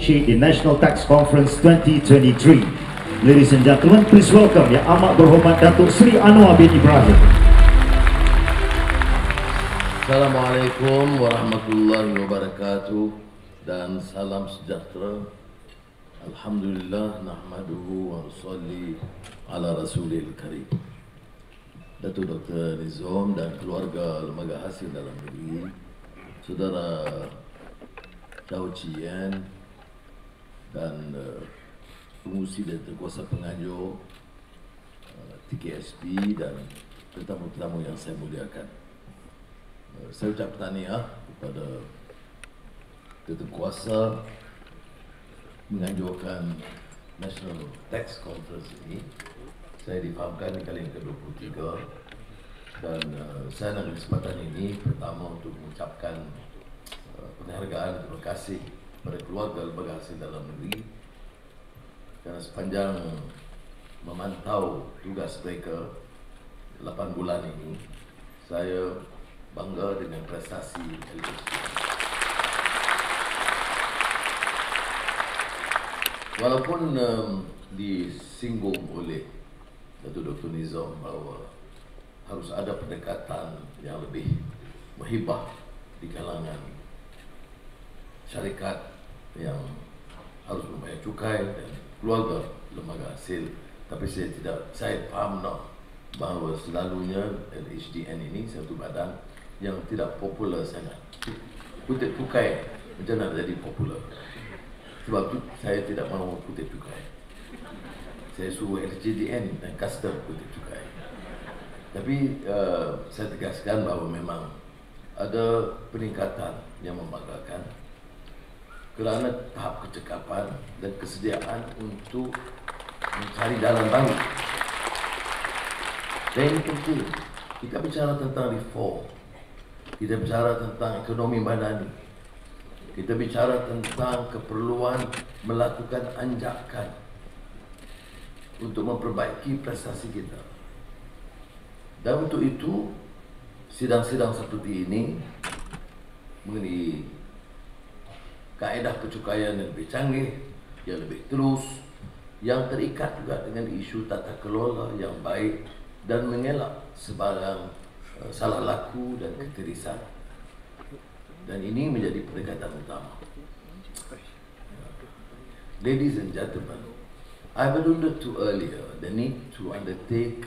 The National Tax Conference 2023. Ladies and gentlemen, please welcome Yang Amat Berhormat Datuk Seri Anwar bin Ibrahim. Assalamualaikum warahmatullahi wabarakatuh dan salam sejahtera. Alhamdulillah nahmaduhu wa nusalli ala rasulil karim. Datuk Dr. Nizam dan keluarga Lembaga Hasil Dalam Negeri, Saudara Datuk Cian dan pengurusi dan kuasa penganjur TKSP dan tetamu-tetamu yang saya muliakan. Saya ucap tahniah kepada Ketua menganjurkan National Tax Conference ini. Saya difahamkan kali yang ke-23 dan saya nak kesempatan ini pertama untuk mengucapkan penghargaan, terima kasih kepada keluarga Lembaga Hasil Dalam Negeri kerana sepanjang memantau tugas mereka 8 bulan ini, saya bangga dengan prestasi KLCC. Walaupun disinggung oleh Datuk Dr. Nizam bahawa harus ada pendekatan yang lebih menghibah di kalangan syarikat yang harus membayar cukai dan keluarga lembaga hasil, tapi saya faham bahawa selalunya LHDN ini satu badan yang tidak popular sangat. Kutip cukai macam mana jadi popular? Sebab itu saya tidak mahu kutip cukai. Saya suruh LHDN dan custom kutip cukai. Tapi saya tegaskan bahawa memang ada peningkatan yang membanggakan kerana tahap kecekapan dan kesediaan untuk mencari jalan baru. Dan ini penting. Kita bicara tentang reform, kita bicara tentang ekonomi madani, kita bicara tentang keperluan melakukan anjakan untuk memperbaiki prestasi kita. Dan untuk itu, sidang-sidang seperti ini mengenai kaedah percukaian yang lebih canggih, yang lebih terus, yang terikat juga dengan isu tata kelola yang baik dan mengelak sebarang salah laku dan ketirisan. Dan ini menjadi pendekatan utama. Ladies and gentlemen, I've alluded to earlier the need to undertake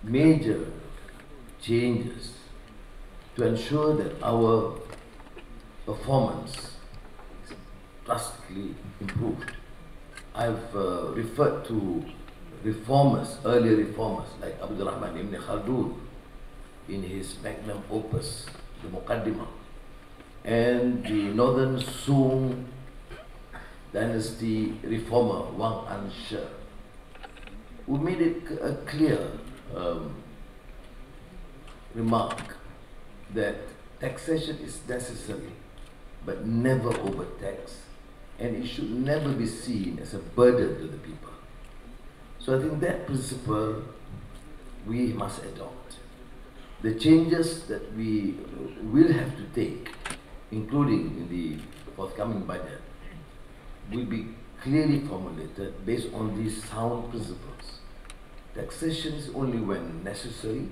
major changes to ensure that our performance is drastically improved. I've referred to reformers, earlier reformers like Abdul Rahman Ibn Khaldun in his magnum opus, the Muqaddimah, and the Northern Sung dynasty reformer Wang Anshe, who made it a clear remark that taxation is necessary but never overtax, and it should never be seen as a burden to the people. So I think that principle we must adopt. The changes that we will have to take, including in the forthcoming budget, will be clearly formulated based on these sound principles. Taxation is only when necessary,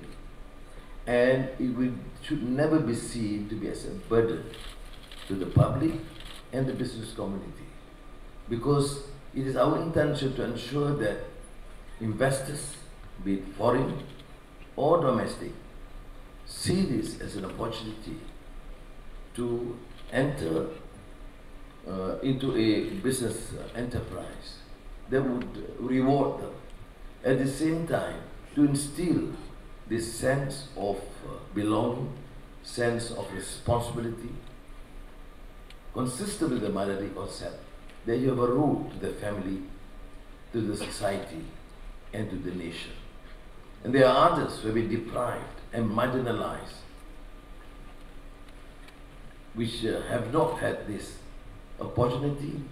and it should never be seen to be as a burden to the public and the business community, because it is our intention to ensure that investors, be it foreign or domestic, see this as an opportunity to enter into a business enterprise that would reward them. At the same time, to instill this sense of belonging, sense of responsibility, consistent with the Madani concept, that you have a role to the family, to the society, and to the nation. And there are others who have been deprived and marginalized, which have not had this opportunity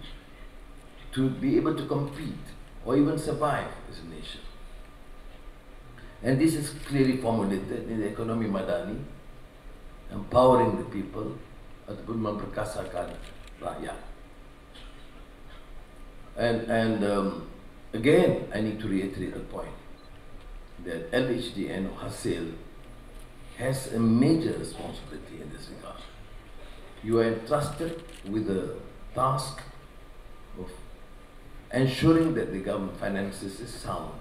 to be able to compete or even survive as a nation. And this is clearly formulated in the ekonomi madani, empowering the people ataupun memperkasakan rakyat. And again, I need to reiterate the point that LHDN or Hasil has a major responsibility in this regard. You are entrusted with the task of ensuring that the government finances is sound,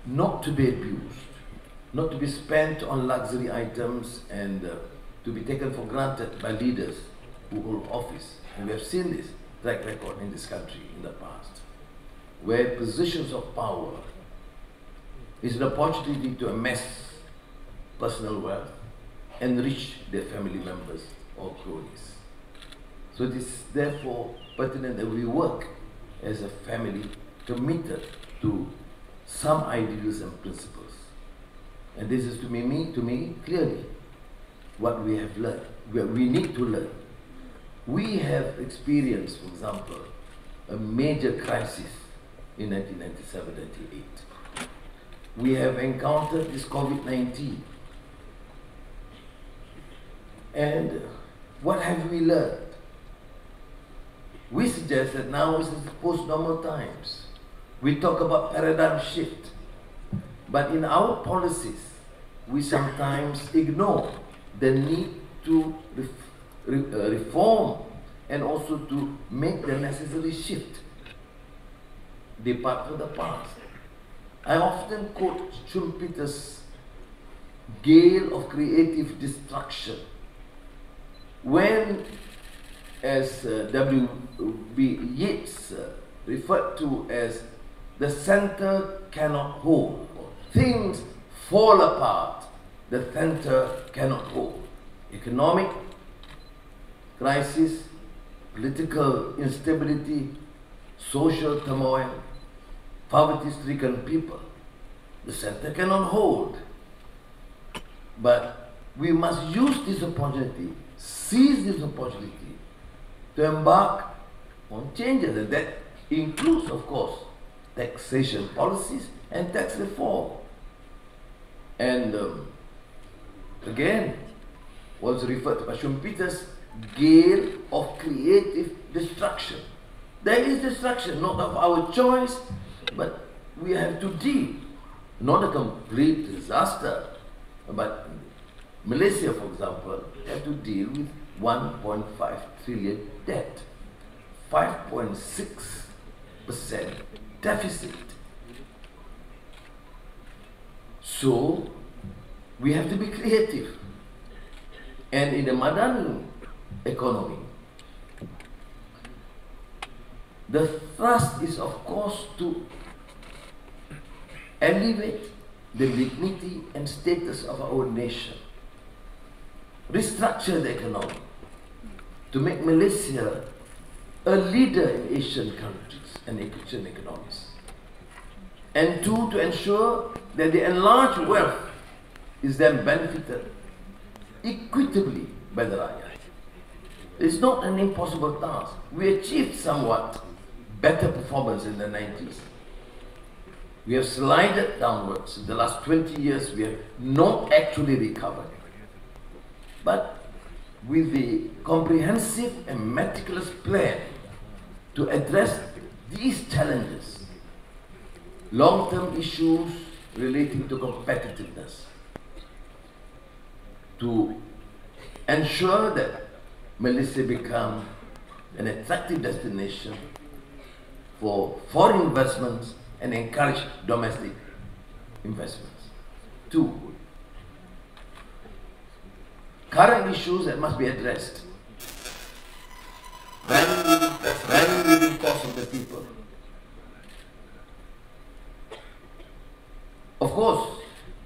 not to be abused, not to be spent on luxury items and to be taken for granted by leaders who hold office. And we have seen this track record in this country in the past, where positions of power is an opportunity to amass personal wealth, enrich their family members or cronies. So it is therefore pertinent that we work as a family committed to some ideals and principles. And this is to me clearly what we have learned, what we need to learn. We have experienced, for example, a major crisis in 1997-98. We have encountered this COVID-19. And what have we learned? We suggest that now is post-normal times. We talk about paradigm shift. But in our policies, we sometimes ignore the need to reform and also to make the necessary shift, depart from the past. I often quote Schumpeter's gale of creative destruction, when, as W.B. Yeats referred to as the center cannot hold. Things fall apart, the center cannot hold. Economic crisis, political instability, social turmoil, poverty-stricken people. The center cannot hold. But we must use this opportunity, seize this opportunity to embark on changes, and that includes, of course, taxation policies and tax reform. And again, was referred to by Schumpeter's gale of creative destruction. There is destruction, not of our choice, but we have to deal, not a complete disaster, but Malaysia, for example, have to deal with 1.5 trillion debt, 5.6% deficit. So we have to be creative. And in the modern economy, the thrust is, of course, to elevate the dignity and status of our nation, restructure the economy, to make Malaysia a leader in Asian countries and Asian economies, and two, to ensure that the enlarged wealth is then benefited equitably by the rakyat. It's not an impossible task. We achieved somewhat better performance in the 90s. We have slided downwards. In the last 20 years, we have not actually recovered. But with the comprehensive and meticulous plan to address these challenges, long-term issues relating to competitiveness, to ensure that Malaysia become an attractive destination for foreign investments and encourage domestic investments. Two, current issues that must be addressed. Rising living costs of the people. Of course,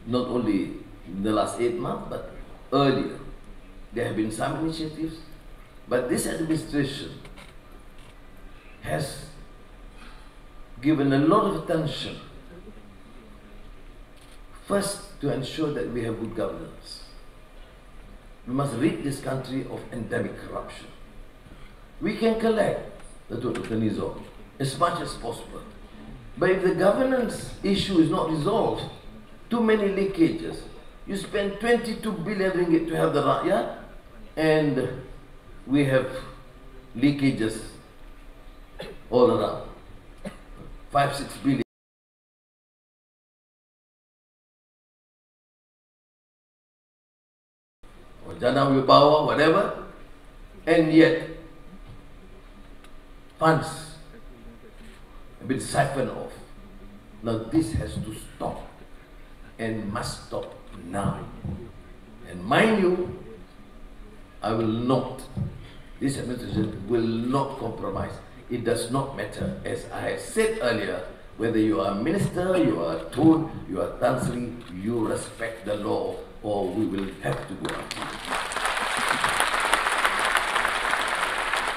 not only in the last 8 months, but earlier, there have been some initiatives, but this administration has given a lot of attention, first, to ensure that we have good governance. We must rid this country of endemic corruption. We can collect the Dr. Nizam as much as possible, but if the governance issue is not resolved, too many leakages. You spend 22 billion ringgit to have the rakyat, and we have leakages all around. 5-6 billion. Or Jana Willpower, whatever, and yet funds have been siphoned off. Now this has to stop and must stop now. And mind you, I will not, this administration will not compromise. It does not matter. As I said earlier, whether you are a minister, you are a Tun, you are Tan Sri, you respect the law or we will have to go after you.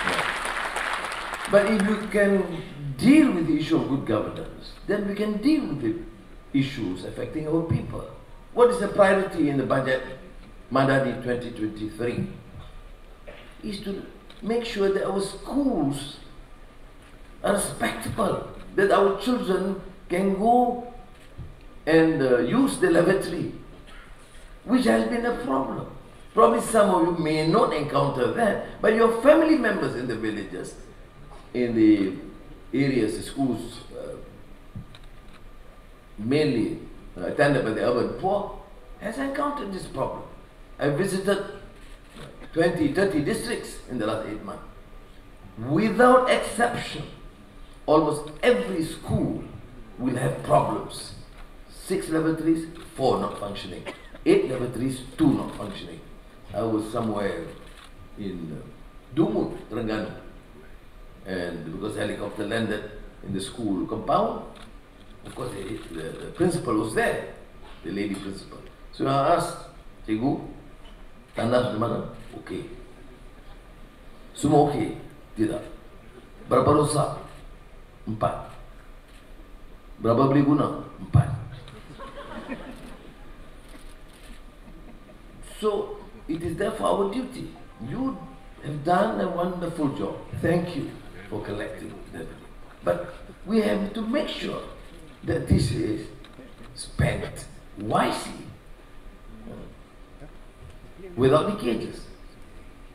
Yeah. But if you can deal with the issue of good governance, then we can deal with the issues affecting our people. What is the priority in the budget, Madani 2023? Is to make sure that our schools are respectable, that our children can go and use the lavatory, which has been a problem. Probably some of you may not encounter that, but your family members in the villages, in the areas, the schools, mainly attended by the urban poor, has encountered this problem. I visited 20, 30 districts in the last 8 months. Without exception, almost every school will have problems. 6 lavatories, 4 not functioning. 8 lavatories, 2 not functioning. I was somewhere in Dumut, Terengganu, and because helicopter landed in the school compound, of course the principal was there, the lady principal. So I asked, Cikgu, tandas di mana? Okey. Semua okey? Tidak. Berapa rosak? 4. Berapa beli guna? 4. So it is therefore our duty. You have done a wonderful job. Thank you for collecting that. But we have to make sure that this is spent wisely, without leakages.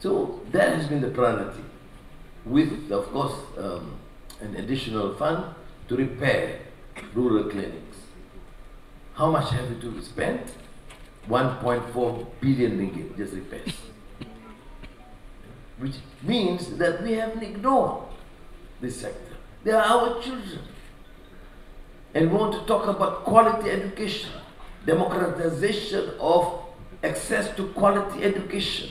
So that has been the priority, with of course an additional fund to repair rural clinics. How much have we to spend? 1.4 billion ringgit just repairs, which means that we have ignored this sector. They are our children, and we want to talk about quality education, democratization of access to quality education,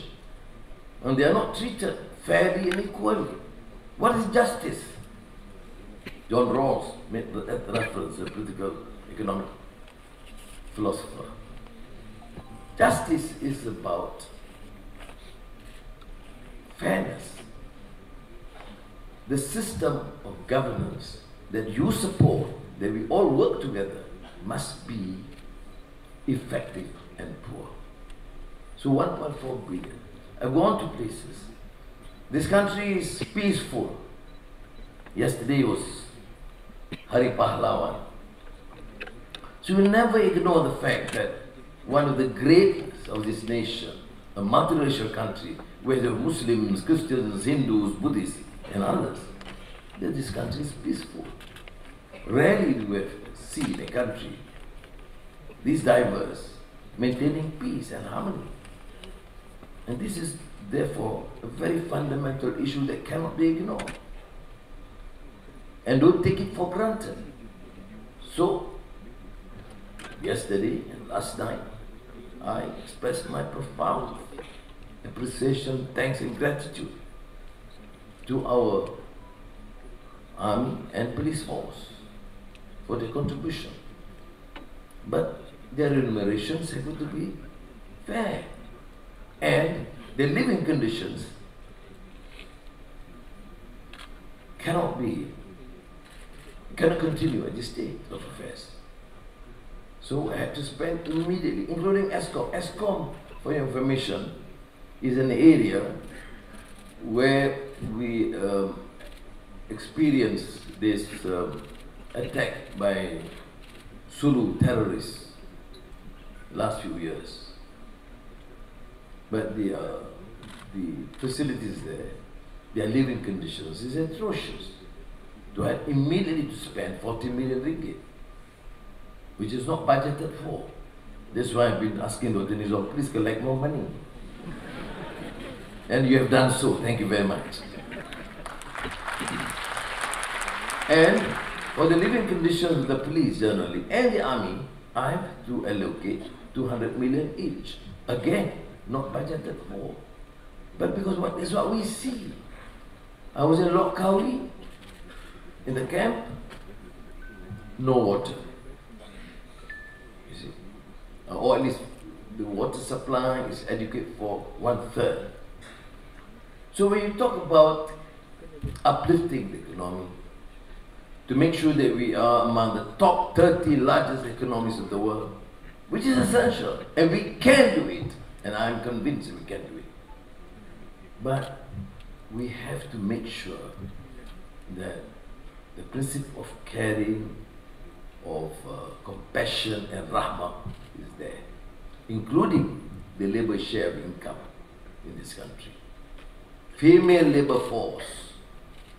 and they are not treated fairly and equally. What is justice? John Rawls made that reference, a political economic philosopher. Justice is about fairness. The system of governance that you support, that we all work together, must be effective and poor. So 1.4 billion. I've gone to places. This country is peaceful. Yesterday was Hari Pahlawan. So we never ignore the fact that one of the greatness of this nation, a multiracial country, where there are Muslims, Christians, Hindus, Buddhists, and others, that this country is peaceful. Rarely do we see a country this diverse, maintaining peace and harmony. And this is therefore a very fundamental issue that cannot be ignored. And don't take it for granted. So, yesterday and last night, I expressed my profound appreciation, thanks and gratitude to our army and police force for their contribution. But their remunerations have to be fair, and their living conditions cannot continue at this state of affairs. So I had to spend immediately, including ESCOM. ESCOM, for your information, is an area where we experienced this attack by Sulu terrorists last few years. But the facilities there their living conditions is atrocious. To have immediately to spend 40 million ringgit, which is not budgeted for. That's why I've been asking Dr. Nizam, please collect more money. And you have done so. Thank you very much. And for the living conditions of the police generally and the army, I have to allocate 200 million each. Again, not budgeted for. But because that's what we see. I was in Lok Kawi, in the camp, no water. You see, or at least the water supply is adequate for 1/3. So when you talk about uplifting the economy, to make sure that we are among the top 30 largest economies of the world, which is essential, and we can do it, and I'm convinced we can do it. But we have to make sure that the principle of caring, of compassion and rahmah is there, including the labor share of income in this country. Female labor force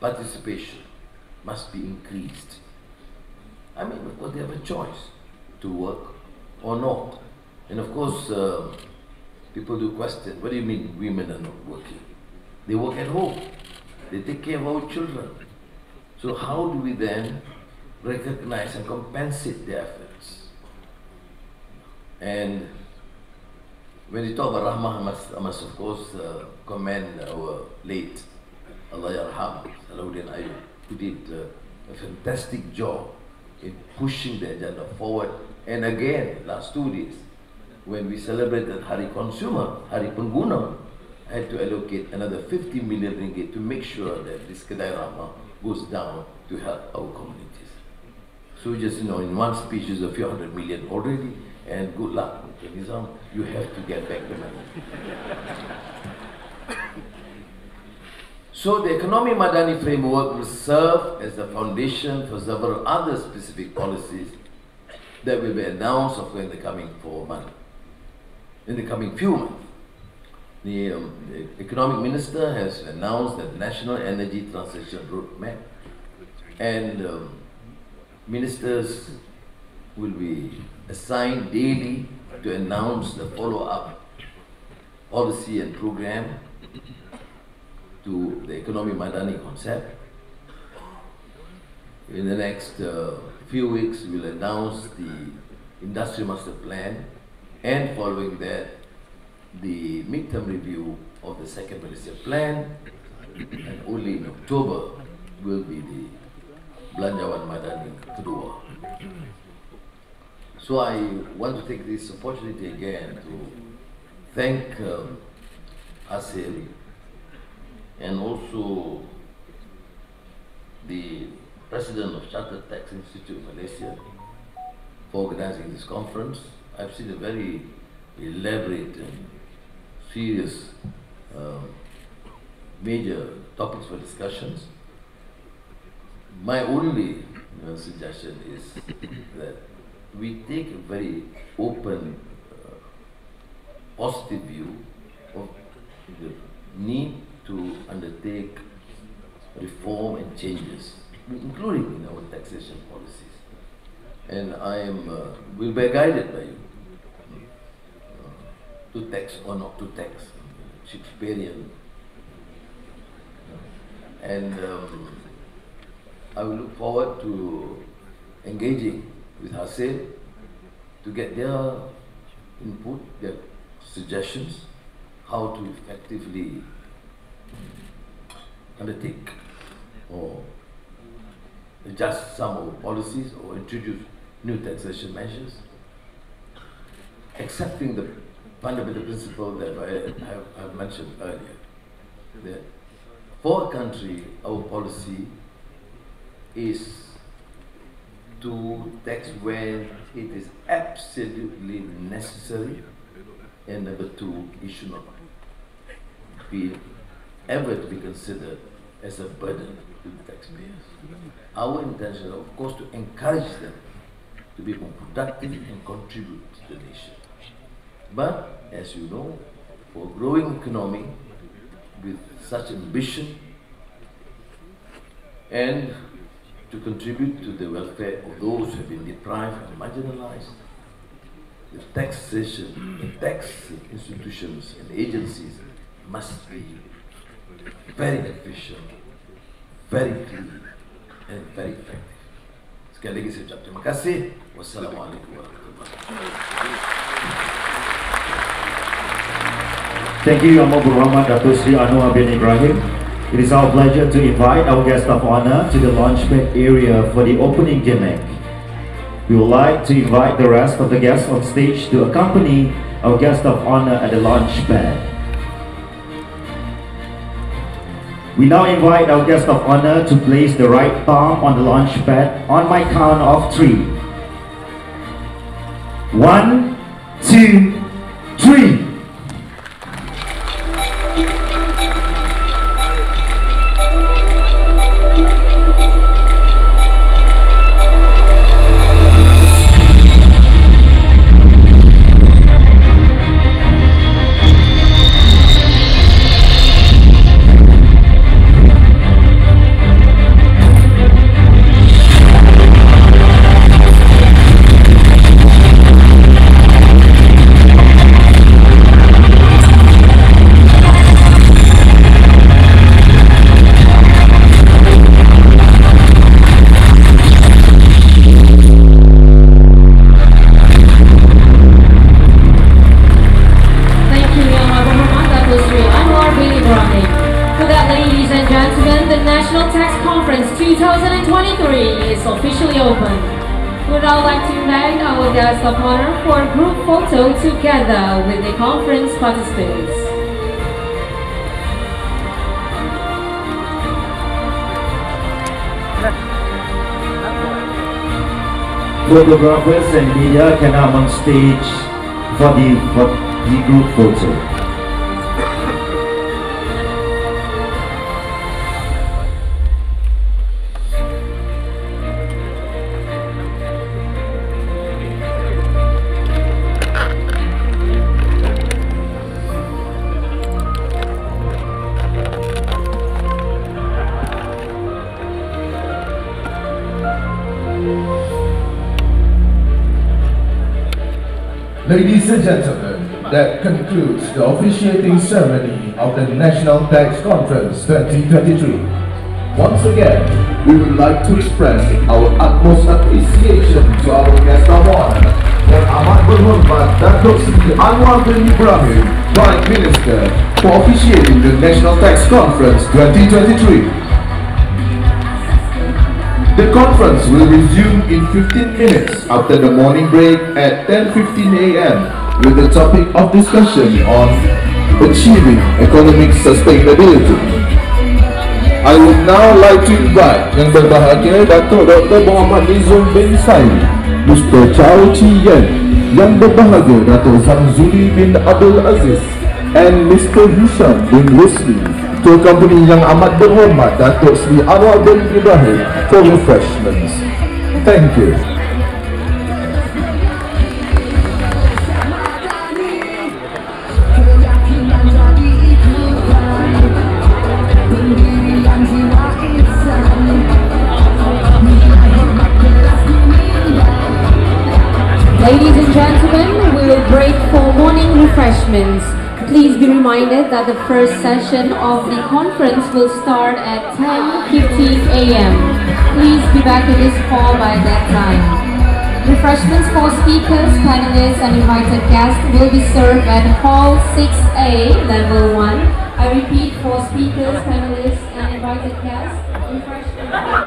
participation must be increased. I mean, of course, they have a choice to work or not. And of course, people do question, what do you mean women are not working? They work at home. They take care of our children. So how do we then recognize and compensate their efforts? And when you talk about rahmah, I must of course commend our late Allah Yarham, Salahuddin Ayub, who did a fantastic job in pushing the agenda forward. And again, last 2 days, when we celebrated Hari Consumer, Hari Pengguna, I had to allocate another 50 million ringgit to make sure that this Kedai Rahmah goes down to help our communities. So just, in one speech is a few hundred million already, and good luck, Dr. Nizam, you have to get back the money. So the Economy Madani framework will serve as the foundation for several other specific policies that will be announced in the coming 4 months. In the coming few months. The Economic Minister has announced the National Energy Transition Roadmap, and ministers will be assigned daily to announce the follow-up policy and program to the Economy Madani concept. In the next few weeks, we will announce the Industry Master Plan, and following that, the midterm review of the second Malaysia Plan, and only in October will be the Belanjawan Madani Kedua. So I want to take this opportunity again to thank Seri and also the President of Chartered Tax Institute Malaysia for organizing this conference. I've seen a very elaborate and serious major topics for discussions. My only suggestion is that we take a very open, positive view of the need to undertake reform and changes, including in our taxation policies. And I will be guided by you to tax or not to tax, Shakespearean. And I will look forward to engaging with Hassan to get their input, their suggestions, how to effectively undertake or adjust some of our policies or introduce new taxation measures, accepting the fundamental principle that I have mentioned earlier, that for a country, our policy is to tax when it is absolutely necessary, and number two, it should not be ever to be considered as a burden to the taxpayers. Our intention, of course, to encourage them to be more productive and contribute to the nation. But, as you know, for a growing economy with such ambition and to contribute to the welfare of those who have been deprived and marginalized. The taxation, the tax institutions and agencies must be very efficient, very clean, and very effective. Sekali lagi saya ucap terima kasih. Wassalamualaikum warahmatullahi wabarakatuh. Thank you, Yang Berhormat Datuk Seri Anwar bin Ibrahim. It is our pleasure to invite our guest of honor to the launchpad area for the opening gimmick. We would like to invite the rest of the guests on stage to accompany our guest of honor at the launchpad. We now invite our guest of honor to place the right palm on the launchpad on my count of 3. 1, 2, 3. Of honor for a group photo together with the conference participants. Photographers and media can come on stage for the group photo. Ladies and gentlemen, that concludes the officiating ceremony of the National Tax Conference 2023. Once again, we would like to express our utmost appreciation to our guest of honor, Yang Amat Berhormat Datuk Seri Anwar bin Ibrahim, Prime Minister, for officiating the National Tax Conference 2023. The conference will resume in 15 minutes after the morning break at 10:15 a.m. with the topic of discussion on achieving economic sustainability. I would now like to invite Yang Berbahagia Datuk Dr. Muhammad Nizam bin Seri, Mr. Chow Chi Yen, Yang Berbahagia Datuk Zamzuli bin Abdul Aziz, and Mr. Hisham bin Rusli to accompany Yang Amat Berhormat Datuk Seri Anwar bin Ibrahim for refreshments. Thank you. Ladies and gentlemen, we will break for morning refreshments. Please be reminded that the first session of the conference will start at 10:15 a.m. Please be back in this hall by that time. Refreshments for speakers, panelists and invited guests will be served at Hall 6A, Level 1. I repeat, for speakers, panelists and invited guests, refreshments...